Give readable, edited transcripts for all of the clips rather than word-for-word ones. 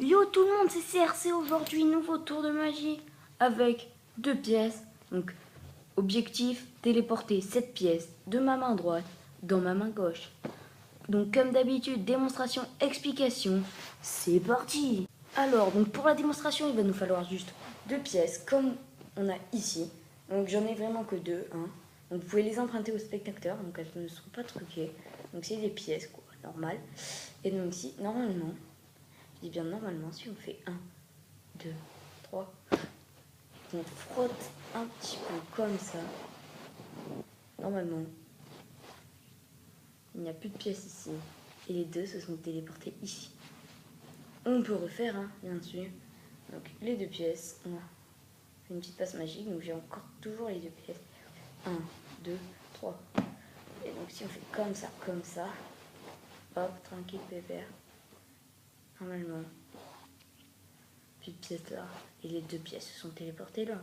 Yo tout le monde, c'est CRC aujourd'hui, nouveau tour de magie avec 2 pièces. Donc objectif, téléporter cette pièce de ma main droite dans ma main gauche. Donc comme d'habitude, démonstration, explication, c'est parti. Alors donc pour la démonstration, il va nous falloir juste 2 pièces comme on a ici. Donc j'en ai vraiment que 2, hein. Donc vous pouvez les emprunter aux spectateurs, donc elles ne seront pas truquées. Donc c'est des pièces quoi, normal. Et donc si normalement, je dis bien normalement, si on fait 1, 2, 3, on frotte un petit peu comme ça, normalement, il n'y a plus de pièces ici. Et les deux se sont téléportés ici. On peut refaire, hein, bien sûr. Donc les 2 pièces, on fait une petite passe magique, donc j'ai encore toujours les 2 pièces. 1, 2, 3. Et donc si on fait comme ça, hop, tranquille, pépère. Normalement, plus de pièces là. Et les 2 pièces se sont téléportées là.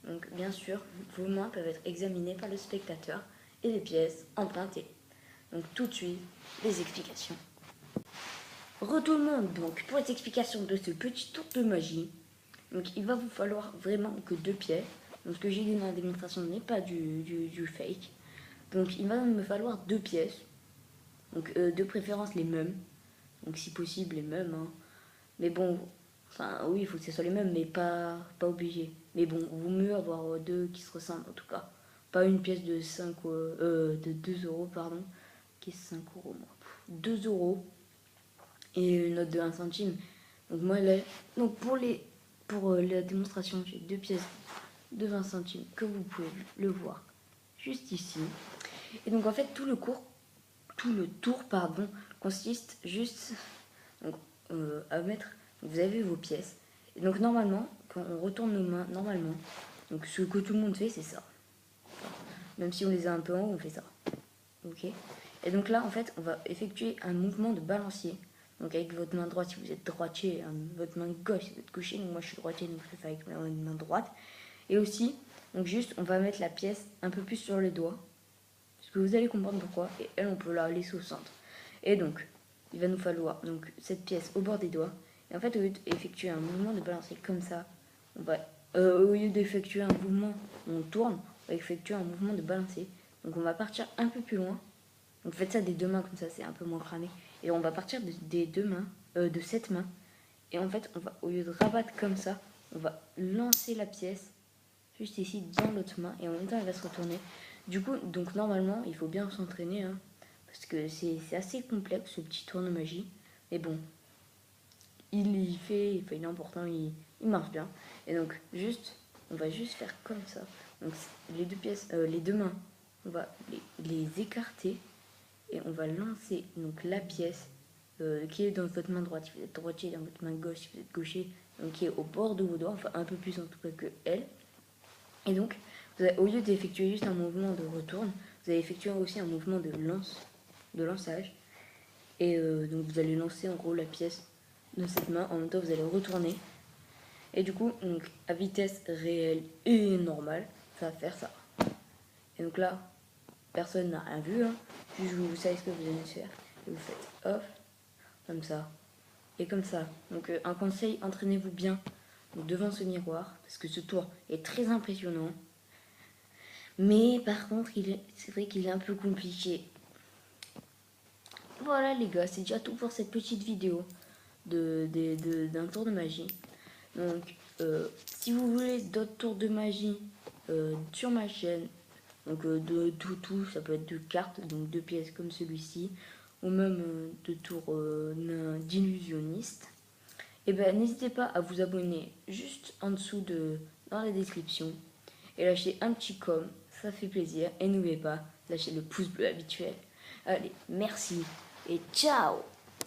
Donc bien sûr, vos mains peuvent être examinées par le spectateur et les pièces empruntées. Donc tout de suite, les explications. Re tout le monde, donc pour les explications de ce petit tour de magie, donc il va vous falloir vraiment que 2 pièces. Donc ce que j'ai dit dans la démonstration n'est pas du fake. Donc il va me falloir 2 pièces. Donc de préférence les mêmes. Donc si possible les mêmes, hein. Mais bon, enfin oui, il faut que ce soit les mêmes, mais pas obligé. Mais bon, vaut mieux avoir 2 qui se ressemblent en tout cas. Pas une pièce de 5 de 2 euros, pardon. Qui est 5 euros, moi. 2 euros. Et une note de 1 centime. Donc moi là, donc pour la démonstration, j'ai 2 pièces de 20 centimes que vous pouvez le voir juste ici. Et donc en fait tout le tour pardon, consiste juste donc, à mettre, vous avez vos pièces. Et donc normalement, quand on retourne nos mains, normalement, donc ce que tout le monde fait, c'est ça. Même si on les a un peu en haut, on fait ça. Ok. Et donc là, en fait, on va effectuer un mouvement de balancier. Donc avec votre main droite si vous êtes droitier, votre main gauche si vous êtes gaucher. Donc moi je suis droitier, donc je le fais avec ma main droite. Et aussi, donc juste, on va mettre la pièce un peu plus sur les doigts. Parce que vous allez comprendre pourquoi. Et elle, on peut la laisser au centre. Et donc, il va nous falloir donc cette pièce au bord des doigts. Et en fait, au lieu d'effectuer un mouvement de balancer comme ça, on va, au lieu d'effectuer un mouvement, on tourne, on va effectuer un mouvement de balancer. Donc on va partir un peu plus loin. Donc faites ça des 2 mains comme ça, c'est un peu moins cramé. Et on va partir des 2 mains, de cette main. Et en fait, on va, au lieu de rabattre comme ça, on va lancer la pièce juste ici dans l'autre main. Et en même temps, elle va se retourner. Du coup, donc normalement, il faut bien s'entraîner, hein, parce que c'est assez complexe ce petit tour de magie. Mais bon, il est important, il marche bien. Et donc, juste, on va juste faire comme ça. Donc les 2 pièces, les 2 mains, on va les écarter. Et on va lancer donc la pièce qui est dans votre main droite si vous êtes droitier, dans votre main gauche si vous êtes gaucher, donc qui est au bord de vos doigts, enfin un peu plus en tout cas que elle. Et donc, vous avez, au lieu d'effectuer juste un mouvement de retourne, vous allez effectuer aussi un mouvement de lançage. Et donc vous allez lancer en gros la pièce de cette main, en même temps vous allez retourner. Et du coup, donc, à vitesse réelle et normale, ça va faire ça. Et donc là, personne n'a rien vu, hein. Juste vous savez ce que vous allez faire. Et vous faites hop, comme ça, et comme ça. Donc un conseil, entraînez-vous bien devant ce miroir, parce que ce tour est très impressionnant. Mais par contre, c'est vrai qu'il est un peu compliqué. Voilà les gars, c'est déjà tout pour cette petite vidéo d'un tour de magie. Donc si vous voulez d'autres tours de magie sur ma chaîne, donc de tout, ça peut être de cartes, donc 2 pièces comme celui-ci, ou même de tours d'illusionniste. Et ben n'hésitez pas à vous abonner juste en dessous dans la description et lâcher un petit com, ça fait plaisir. Et n'oubliez pas, lâchez le pouce bleu habituel. Allez, merci et ciao!